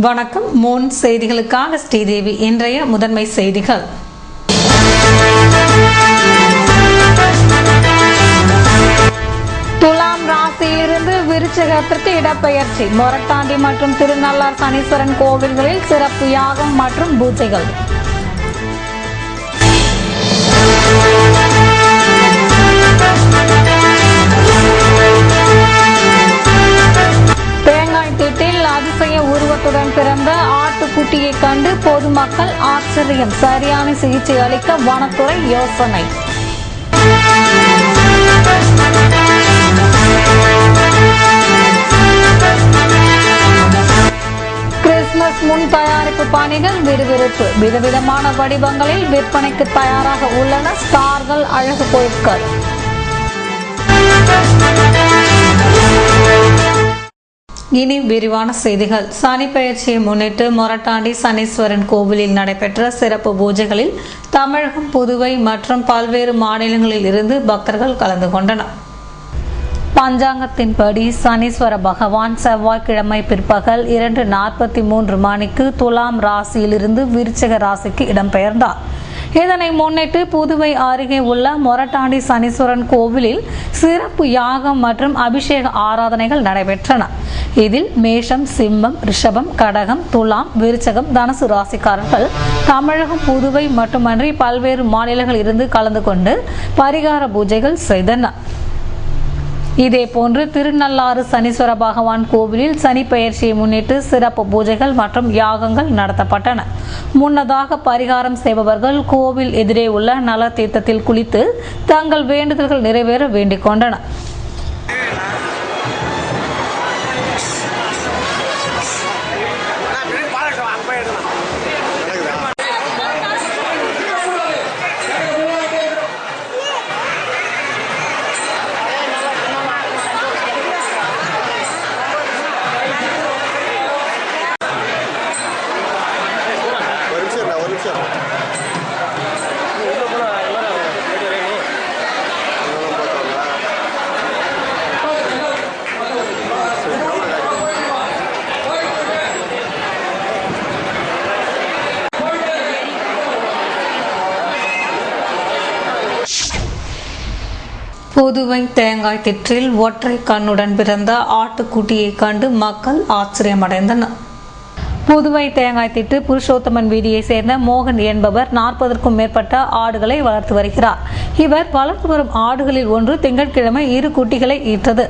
வணக்கம். மூன் செய்திகளுக்காக ஸ்ரீதேவி. இன்றைய முதன்மை செய்திகள். துலாம் ராசியிலிருந்து விருச்சிகத்திற்கு இடப்பெயர்ச்சி. மொரட்டாண்டி மற்றும் திருநள்ளார் சனீஸ்வரன் கோவில்களில் சிறப்பு யாகம் மற்றும் பூஜைகள். அதிசய உருவத்துடன் பிறந்த ஆட்டுக்குட்டியை கண்டு பொதுமக்கள் ஆச்சரியம். சரியான சிகிச்சை அளிக்க வனத்துறை யோசனை. கிறிஸ்துமஸ் முன் தயாரிப்பு பணிகள் விறுவிறுப்பு. விதவிதமான வடிவங்களில் விற்பனைக்கு தயாராக உள்ளன ஸ்டார்கள் அழகு பொருட்கள். இனி விரிவான செய்திகள். சனி பெயர்ச்சியை முன்னிட்டு மொரட்டாண்டி சனீஸ்வரன் கோவிலில் நடைபெற்ற சிறப்பு பூஜைகளில் தமிழகம், புதுவை மற்றும் பல்வேறு மாநிலங்களில் இருந்து பக்தர்கள் கலந்து கொண்டனர். பஞ்சாங்கத்தின்படி சனீஸ்வர பகவான் செவ்வாய்க்கிழமை பிற்பகல் 2:43 மணிக்கு துலாம் ராசியிலிருந்து விருச்சிக ராசிக்கு இடம்பெயர்ந்தார். இதனை முன்னிட்டு புதுவை அருகே உள்ள மொரட்டாண்டி சனீஸ்வரன் கோவிலில் சிறப்பு யாகம் மற்றும் அபிஷேக ஆராதனைகள் நடைபெற்றன. இதில் மேஷம், சிம்மம், ரிஷபம், கடகம், துலாம், விருச்சகம், தனுசு ராசிக்காரர்கள் தமிழகம், புதுவை மட்டுமன்றி பல்வேறு மாநிலங்களில் இருந்து கலந்து கொண்டு பரிகார பூஜைகள் செய்தனர். இதேபோன்று திருநள்ளாறு சனீஸ்வர பகவான் கோவிலில் சனி பெயர்ச்சியை முன்னிட்டு சிறப்பு பூஜைகள் மற்றும் யாகங்கள் நடத்தப்பட்டன. முன்னதாக பரிகாரம் செய்பவர்கள் கோவில் எதிரே உள்ள நல தீர்த்தத்தில் குளித்து தங்கள் வேண்டுதல்கள் நிறைவேற வேண்டிக் கொண்டனர். புதுவை தேங்காய் திற்றில் ஒற்றை கண்ணுடன் பிறந்த ஆட்டுக்குட்டியை கண்டு மக்கள் ஆச்சரியமடைந்தனர். புதுவை தேங்காய் திட்டு புருஷோத்தமன் வீதியை சேர்ந்த மோகன் என்பவர் 40க்கும் மேற்பட்ட ஆடுகளை வளர்த்து வருகிறார். இவர் வளர்த்து வரும் ஆடுகளில் ஒன்று திங்கட்கிழமை 2 குட்டிகளை ஈற்றது.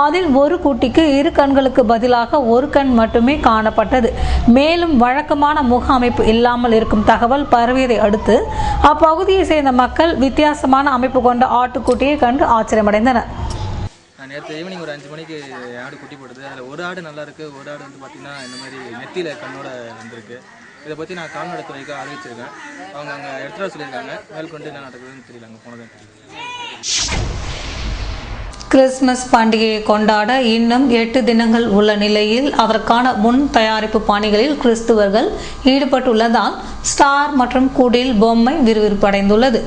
அதில் ஒரு குட்டிக்கு 2 கண்களுக்கு பதிலாக 1 கண் மட்டுமே காணப்பட்டது. மேலும் வழக்கமான முக அமைப்பு இல்லாமல் இருக்கும் தகவல் பரவியதை அடுத்து அப்பகுதியை சேர்ந்த மக்கள் வித்தியாசமான அமைப்பு கொண்ட ஆட்டுக்குட்டியை கண்டு ஆச்சரியமடைந்தனர். நேற்று ஈவினிங் ஒரு 5 மணிக்கு ஆடு குட்டி போடுது. அதில் ஒரு ஆடு நல்லா இருக்குது, ஒரு ஆடு வந்து பார்த்திங்கன்னா இந்த மாதிரி நெத்தியில் கண்ணோட வந்திருக்கு. இதை பற்றி நான் கால்நடைத்துறைக்கு அறிவிச்சிருக்கேன். அவங்க அங்கே எடுத்துகிட்டு வர சொல்லியிருக்காங்க. மேற்கொண்டு என்ன நடக்குதுன்னு தெரியல, அங்கே போனதான் தெரியல. கிறிஸ்துமஸ் பண்டிகையை கொண்டாட இன்னும் 8 தினங்கள் உள்ள நிலையில் அதற்கான முன் தயாரிப்பு பணிகளில் கிறிஸ்துவர்கள் ஈடுபட்டுள்ளதால் ஸ்டார் மற்றும் குடில் பொம்மை விறுவிறுப்படைந்துள்ளது.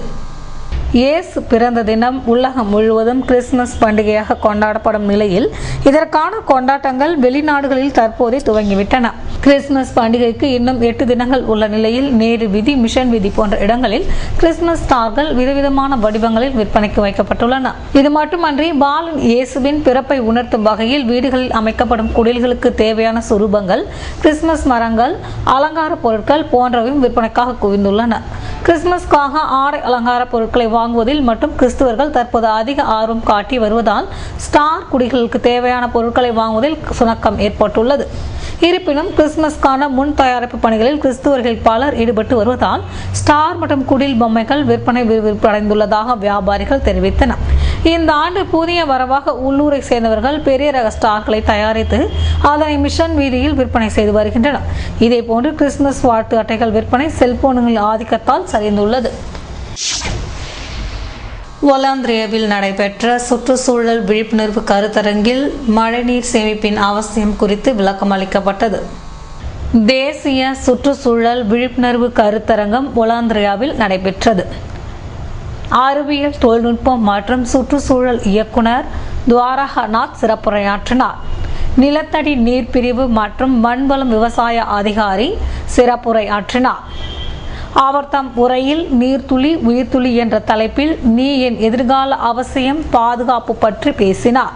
இயேசு பிறந்த தினம் உலகம் முழுவதும் கிறிஸ்துமஸ் பண்டிகையாக கொண்டாடப்படும் நிலையில் இதற்கான கொண்டாட்டங்கள் வெளிநாடுகளில் தற்போதே துவங்கிவிட்டன. கிறிஸ்துமஸ் பண்டிகைக்கு இன்னும் 8 தினங்கள் உள்ள நிலையில் நேரு வீதி, மிஷன் வீதி போன்ற இடங்களில் கிறிஸ்துமஸ் ஸ்டார்கள் விதவிதமான வடிவங்களில் விற்பனைக்கு வைக்கப்பட்டுள்ளன. இது மட்டுமன்றி பாலன் இயேசுவின் பிறப்பை உணர்த்தும் வகையில் வீடுகளில் அமைக்கப்படும் குடில்களுக்கு தேவையான சுரூபங்கள், கிறிஸ்துமஸ் மரங்கள், அலங்கார பொருட்கள் போன்றவையும் விற்பனைக்காக குவிந்துள்ளன. கிறிஸ்துமஸ்க்காக ஆடை அலங்கார பொருட்களை வாங்குவதில் மற்றும் கிறிஸ்துவர்கள் தற்போது அதிக ஆர்வம் காட்டி வருவதால் ஸ்டார் குடிகளுக்கு தேவையான பொருட்களை வாங்குவதில் சுணக்கம் ஏற்பட்டுள்ளது. இருப்பினும் கிறிஸ்துமஸ்க்கான முன் தயாரிப்பு பணிகளில் கிறிஸ்துவர்கள் பலர் ஈடுபட்டு வருவதால் ஸ்டார் மற்றும் குடில் பொம்மைகள் விற்பனை விறுவிறுப்படைந்துள்ளதாக வியாபாரிகள் தெரிவித்தனர். இந்த ஆண்டு புதிய வரவாக உள்ளூரை சேர்ந்தவர்கள் பெரிய ரக ஸ்டார்களை தயாரித்து அதனை மிஷன் வீதியில் விற்பனை செய்து வருகின்றனர். இதேபோன்று கிறிஸ்துமஸ் வாழ்த்து அட்டைகள் விற்பனை செல்போன்களின் ஆதிக்கத்தால் சரிந்துள்ளது. ஒலாந்திரியாவில் நடைபெற்ற சுற்றுச்சூழல் விழிப்புணர்வு கருத்தரங்கில் மழைநீர் சேமிப்பின் அவசியம் குறித்து விளக்கம் அளிக்கப்பட்டது. தேசிய சுற்றுச்சூழல் விழிப்புணர்வு கருத்தரங்கம் ஒலாந்திரியாவில் நடைபெற்றது. அறிவியல் தொழில்நுட்பம் மற்றும் சுற்றுச்சூழல் இயக்குனர் துவாரகநாத் சிறப்புரையாற்றினார். நிலத்தடி நீர்பிரிவு மற்றும் மண்வளம் விவசாய அதிகாரி சிறப்புரை ஆற்றினார். அவர் தம் உரையில் நீர்த்துளி உயிர்த்துளி என்ற தலைப்பில் நீ என் எதிர்கால அவசியம் பாதுகாப்பு பற்றி பேசினார்.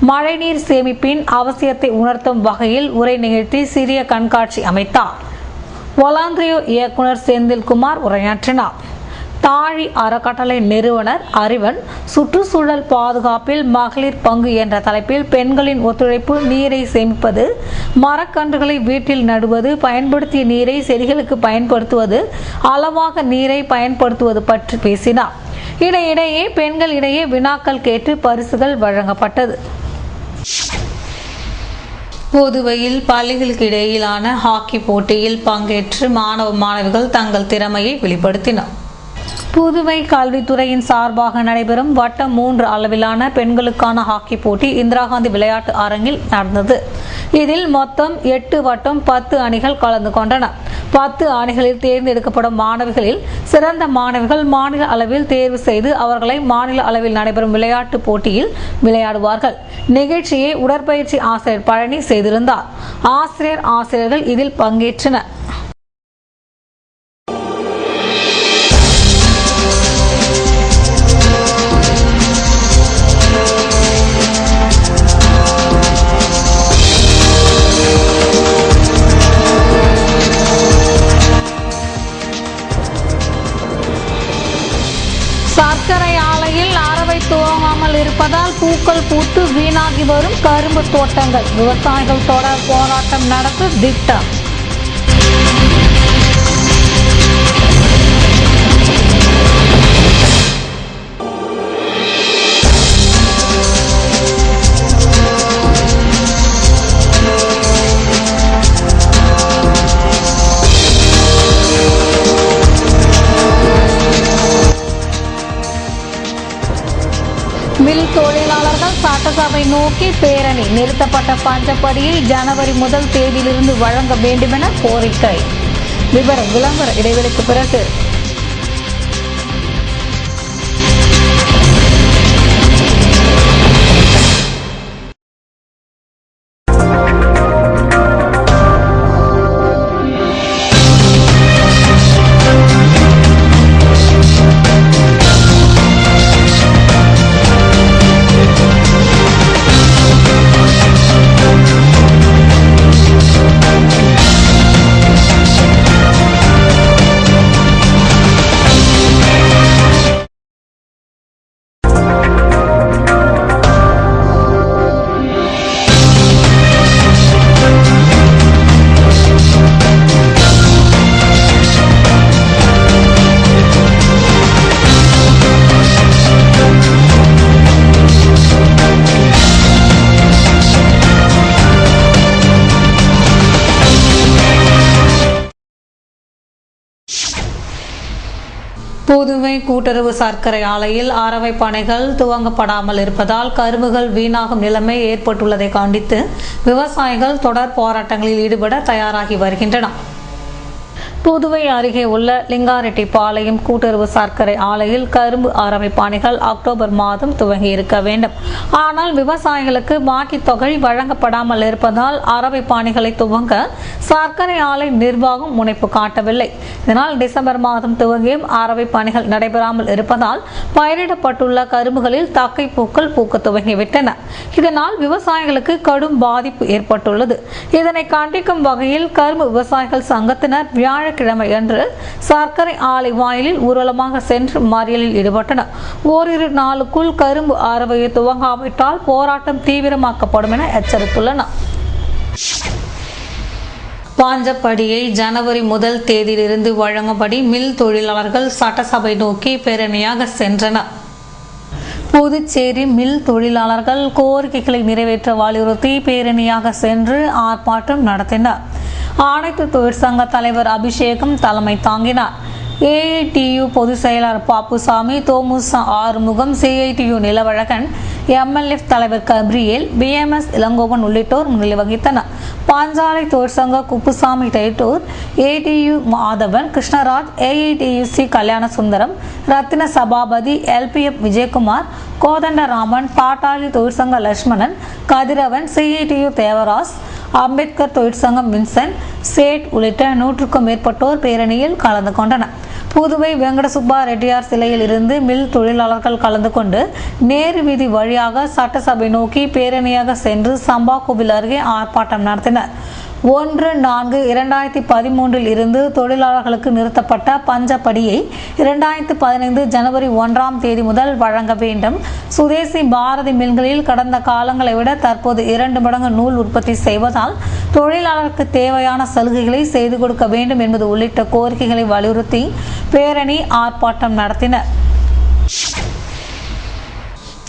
மழைநீர் சேமிப்பின் அவசியத்தை உணர்த்தும் வகையில் உரை நிகழ்த்தி சிறிய கண்காட்சி அமைத்தார். ஒலாந்திரியோ இயக்குனர் செந்தில்குமார் உரையாற்றினார். தாழி அறக்கட்டளை நிறுவனர் அறிவன் சுற்றுச்சூழல் பாதுகாப்பில் மகளிர் பங்கு என்ற தலைப்பில் பெண்களின் ஒத்துழைப்பு, நீரை சேமிப்பது, மரக்கன்றுகளை வீட்டில் நடுவது, பயன்படுத்திய நீரை செடிகளுக்கு பயன்படுத்துவது, அளவாக நீரை பயன்படுத்துவது பற்றி பேசினார். இடையிடையே பெண்களிடையே வினாக்கள் கேட்டு பரிசுகள் வழங்கப்பட்டது. புதுவையில் பள்ளிகளுக்கு இடையிலான ஹாக்கி போட்டியில் பங்கேற்று மாணவிகள் தங்கள் திறமையை வெளிப்படுத்தினர். புதுவை கல்வித்துறையின் சார்பாக நடைபெறும் வட்டம் 3 அளவிலான பெண்களுக்கான ஹாக்கி போட்டி இந்திரா காந்தி விளையாட்டு அரங்கில் நடந்தது. இதில் மொத்தம் 8 வட்டம் 10 அணிகள் கலந்து கொண்டன. 10 அணிகளில் தேர்ந்தெடுக்கப்படும் மாணவிகளில் சிறந்த மாணவிகள் மாநில அளவில் தேர்வு செய்து அவர்களை மாநில அளவில் நடைபெறும் விளையாட்டு போட்டியில் விளையாடுவார்கள். நிகழ்ச்சியை உடற்பயிற்சி ஆசிரியர் பழனி செய்திருந்தார். ஆசிரியர்கள் இதில் பங்கேற்றனர். சர்க்கரை ஆலையில் அரவை துவங்காமல் இருப்பதால் பூக்கள் பூத்து வீணாகி வரும் கரும்பு தோட்டங்கள். விவசாயிகள் தொடர் போராட்டம் நடத்த திட்டம். மில் தொழிலாளர்கள் சட்டசபை நோக்கி பேரணி. நிறுத்தப்பட்ட பஞ்சப்படியை ஜனவரி 1 தேதியிலிருந்து வழங்க வேண்டுமென கோரிக்கை. விளம்பர இடைவெளிக்கு பிறகு புதுவை கூட்டுறவு சர்க்கரை ஆலையில் அரவை பனைகள் துவங்கப்படாமல் இருப்பதால் கரும்புகள் வீணாகும் நிலைமை ஏற்பட்டுள்ளதை கண்டித்து விவசாயிகள் தொடர் போராட்டங்களில் ஈடுபட தயாராகி வருகின்றனர். புதுவை அருகே உள்ள லிங்காரெட்டிப்பாளையம் கூட்டுறவு சர்க்கரை ஆலையில் கரும்பு அரவை பானைகள் அக்டோபர் மாதம் துவங்கி இருக்க வேண்டும். ஆனால் விவசாயிகளுக்கு பாக்கி தொகை வழங்கப்படாமல் இருப்பதால் அரவை பானைகளை துவங்க சர்க்கரை ஆலை நிர்வாகம் முனைப்பு காட்டவில்லை. இதனால் டிசம்பர் மாதம் துவங்கியும் அரவை பணிகள் நடைபெறாமல் இருப்பதால் பயிரிடப்பட்டுள்ள கரும்புகளில் தக்கை பூக்கள் பூக்க துவங்கிவிட்டன. இதனால் விவசாயிகளுக்கு கடும் பாதிப்பு ஏற்பட்டுள்ளது. இதனை கண்டிக்கும் வகையில் கரும்பு விவசாயிகள் சங்கத்தினர் வியாழக்கிழமை அன்று சர்க்கரை ஆலை வாயிலில் ஊர்வலமாக சென்று மறியலில் ஈடுபட்டனர். ஓரிரு நாளுக்குள் கரும்பு அரவையை துவங்காவிட்டால் போராட்டம் தீவிரமாக்கப்படும் என எச்சரித்துள்ளனர். பாஞ்சப்படியை ஜனவரி 1 தேதியிலிருந்து வழங்கும்படி மில் தொழிலாளர்கள் சட்டசபை நோக்கி பேரணியாக சென்றனர். புதுச்சேரி மில் தொழிலாளர்கள் கோரிக்கைகளை நிறைவேற்ற வலியுறுத்தி பேரணியாக சென்று ஆர்ப்பாட்டம் நடத்தினர். அனைத்து தொழிற்சங்க தலைவர் அபிஷேகம் தலைமை தாங்கினார். ஏஐடியு பொதுச் செயலாளர் பாப்புசாமி, தோமுச ஆறுமுகம், சிஐடியு நிலவழகன், எம்எல்எஃப் தலைவர் கப்ரியேல், பிஎம்எஸ் இளங்கோவன் உள்ளிட்டோர் முன்னிலை வகித்தனர். பாஞ்சாலை தொழிற்சங்க குப்புசாமி டைட்டூர், ஏடியு மாதவன், கிருஷ்ணராஜ், ஏஐடியுசி கல்யாண சுந்தரம், ரத்தின சபாபதி, எல்பிஎஃப் விஜயகுமார், கோதண்டராமன், பாட்டாளி தொழிற்சங்க லட்சுமணன், கதிரவன், சிஐடியு தேவராஜ், அம்பேத்கர் தொழிற்சங்கம் வின்சென்ட், சேட் உள்ளிட்ட 100க்கும் மேற்பட்டோர் பேரணியில் கலந்து கொண்டனர். புதுவை வெங்கடசுப்பா ரெட்டியார் சிலையில் இருந்து மில் தொழிலாளர்கள் கலந்து கொண்டு நேரு வீதி வழியாக சட்டசபை நோக்கி பேரணியாக சென்று சம்பாகோவில் அருகே ஆர்ப்பாட்டம் நடத்தினர். 1/4/2013 இருந்து தொழிலாளர்களுக்கு நிறுத்தப்பட்ட பஞ்சப்படியை 2015 ஜனவரி 1ஆம் தேதி முதல் வழங்க வேண்டும். சுதேசி பாரதி மில்களில் கடந்த காலங்களை விட தற்போது 2 மடங்கு நூல் உற்பத்தி செய்வதால் தொழிலாளருக்கு தேவையான சலுகைகளை செய்து கொடுக்க வேண்டும் என்பது உள்ளிட்ட கோரிக்கைகளை வலியுறுத்தி பேரணி ஆர்ப்பாட்டம் நடத்தினர்.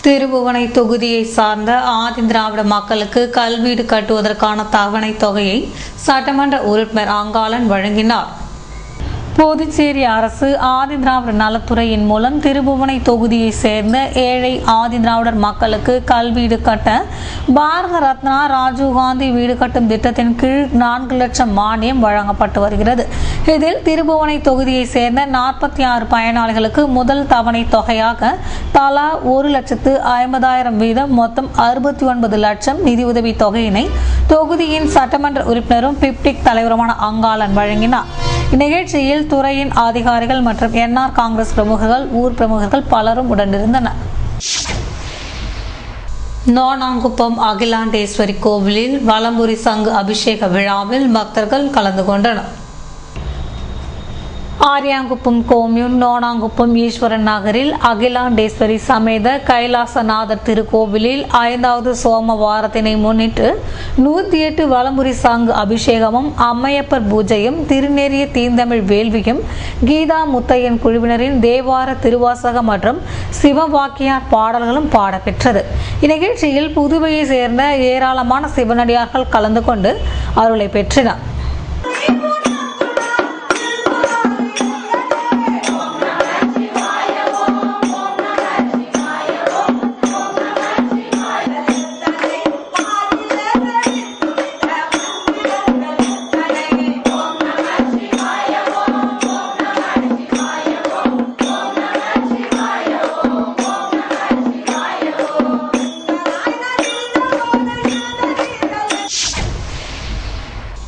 திருபுவனை தொகுதியை சார்ந்த ஆதிதிராவிட மக்களுக்கு கல்வீடு கட்டுவதற்கான தவணை தொகையை சட்டமன்ற உறுப்பினர் அங்காளன் வழங்கினார். புதுச்சேரி அரசு ஆதிதிராவிட நலத்துறையின் மூலம் திருபுவனை தொகுதியை சேர்ந்த ஏழை ஆதிதிராவிடர் மக்களுக்கு கல்வீடு கட்ட பாரத ரத்னா ராஜீவ்காந்தி வீடு கட்டும் திட்டத்தின் கீழ் 4 லட்சம் மானியம் வழங்கப்பட்டு வருகிறது. இதில் திருபுவனை தொகுதியை சேர்ந்த 46 பயனாளிகளுக்கு முதல் தவணை தொகையாக தலா 1,50,000 வீதம் மொத்தம் 69 லட்சம் நிதியுதவி தொகையினை தொகுதியின் சட்டமன்ற உறுப்பினரும் பிப்டிக் தலைவருமான அங்காளன் வழங்கினார். இந்நிகழ்ச்சியில் துறையின் அதிகாரிகள் மற்றும் என்ஆர் காங்கிரஸ் பிரமுகர்கள், ஊர் பிரமுகர்கள் பலரும் உடனிருந்தனர். நோனாங்குப்பம் அகிலாண்டேஸ்வரி கோவிலில் வலம்புரி சங்கு அபிஷேக விழாவில் பக்தர்கள் கலந்து கொண்டனர். ஆரியாங்குப்பம் கோமியூன் நோனாங்குப்பம் ஈஸ்வரன் நகரில் அகிலாண்டேஸ்வரி சமேத கைலாசநாதர் திருக்கோவிலில் 5வது சோமவாரத்தினை முன்னிட்டு 108 வலம்புரி சங்கு அபிஷேகமும், அம்மையப்பர் பூஜையும், திருநேரிய தீந்தமிழ் வேள்வியும், கீதா முத்தையன் குழுவினரின் தேவார திருவாசகம் மற்றும் சிவவாக்கியார் பாடல்களும் பாடப்பெற்றது. இந்நிகழ்ச்சியில் புதுவையை சேர்ந்த ஏராளமான சிவனடியார்கள் கலந்து கொண்டு அருளை பெற்றனர்.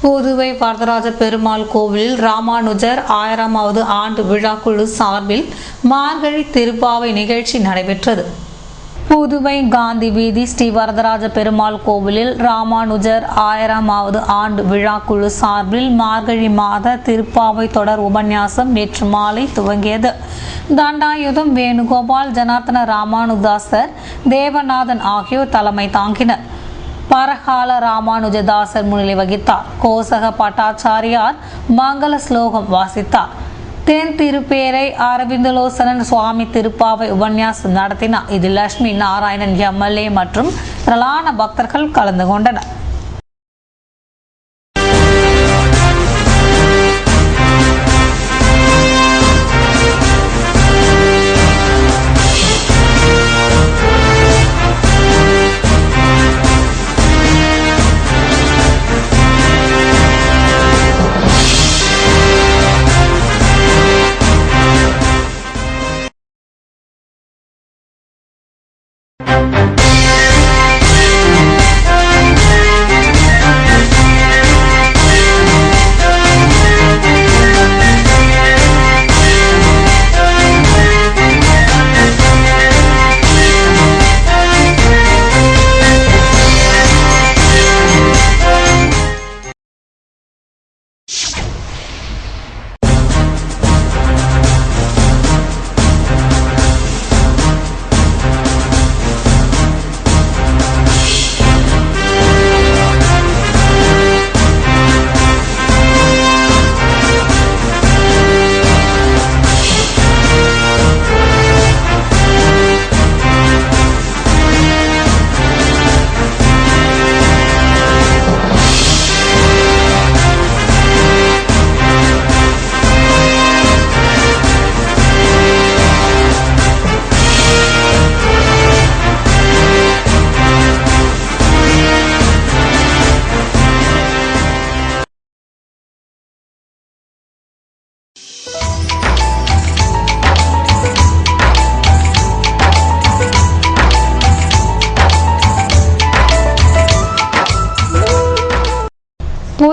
புதுவை வரதராஜ பெருமாள் கோவிலில் ராமானுஜர் 1000வது ஆண்டு விழாக்குழு சார்பில் மார்கழி திருப்பாவை நிகழ்ச்சி நடைபெற்றது. புதுவை காந்தி வீதி ஸ்ரீ வரதராஜ பெருமாள் கோவிலில் ராமானுஜர் 1000வது ஆண்டு விழாக்குழு சார்பில் மார்கழி மாத திருப்பாவை தொடர் உபன்யாசம் நேற்று மாலை துவங்கியது. தண்டாயுதம் வேணுகோபால், ஜனார்த்தன ராமானுதாசர், தேவநாதன் ஆகியோர் தலைமை தாங்கினர். பரகால ராமானுஜதாசர் முன்னிலை வகித்தார். கோசக பட்டாச்சாரியார் மங்கள ஸ்லோகம் வாசித்தார். தென் திருப்பேரை அரவிந்தலோசனன் சுவாமி திருப்பாவை உபன்யாசம் நடத்தினார். இதில் லட்சுமி நாராயணன் எம்எல்ஏ மற்றும் திரளான பக்தர்கள் கலந்து கொண்டனர்.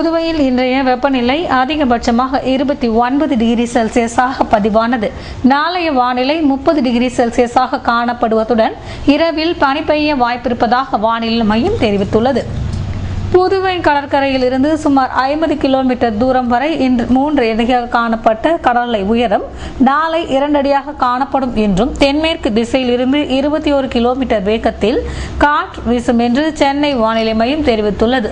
புதுவையில் இன்றைய வெப்பநிலை அதிகபட்சமாக 29 டிகிரி செல்சியஸாக பதிவானது. நாளைய வானிலை 30 டிகிரி செல்சியஸாக காணப்படுவதுடன் இரவில் பனி பெய்ய வாய்ப்பிருப்பதாக வானிலை மையம் தெரிவித்துள்ளது. புதுவை கடற்கரையில் இருந்து சுமார் 50 கிலோமீட்டர் தூரம் வரை இன்று 3 அடியாக காணப்பட்ட கடல் உயரம் நாளை 2 அடியாக காணப்படும் என்றும் தென்மேற்கு திசையில் இருந்து 21 கிலோமீட்டர் வேகத்தில் காற்று வீசும் என்று சென்னை வானிலை மையம் தெரிவித்துள்ளது.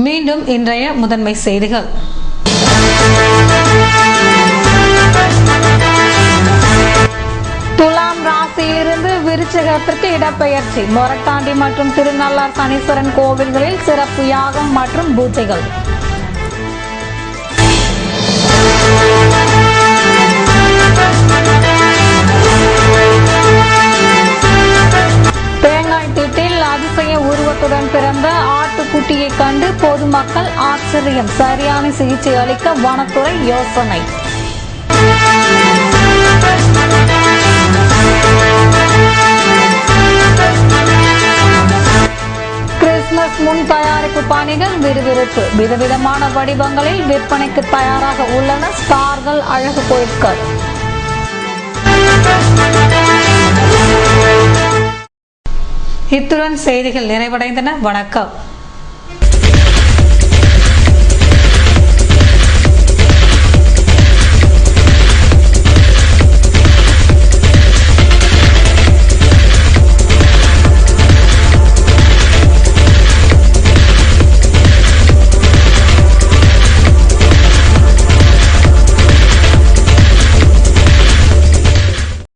மீண்டும் இன்றைய முதன்மை செய்திகள். துலாம் ராசியிலிருந்து விருச்சிகத்திற்கு இடப்பெயர்ச்சி. மொரட்டாண்டி மற்றும் திருநள்ளார் சனீஸ்வரன் கோவில்களில் சிறப்பு யாகம் மற்றும் பூஜைகள். அதிசய உருவத்துடன் பிறந்த ஆட்டுக்குட்டியை கண்டு பொதுமக்கள் ஆச்சரியம். சரியான சிகிச்சை அளிக்க வனத்துறை யோசனை. கிறிஸ்துமஸ் முன் தயாரிப்பு பணிகள் விறுவிறுப்பு. விதவிதமான வடிவங்களில் விற்பனைக்கு தயாராக உள்ளன ஸ்டார்கள் அழகு பொருட்கள். இத்துடன் செய்திகள் நிறைவடைந்தன. வணக்கம்.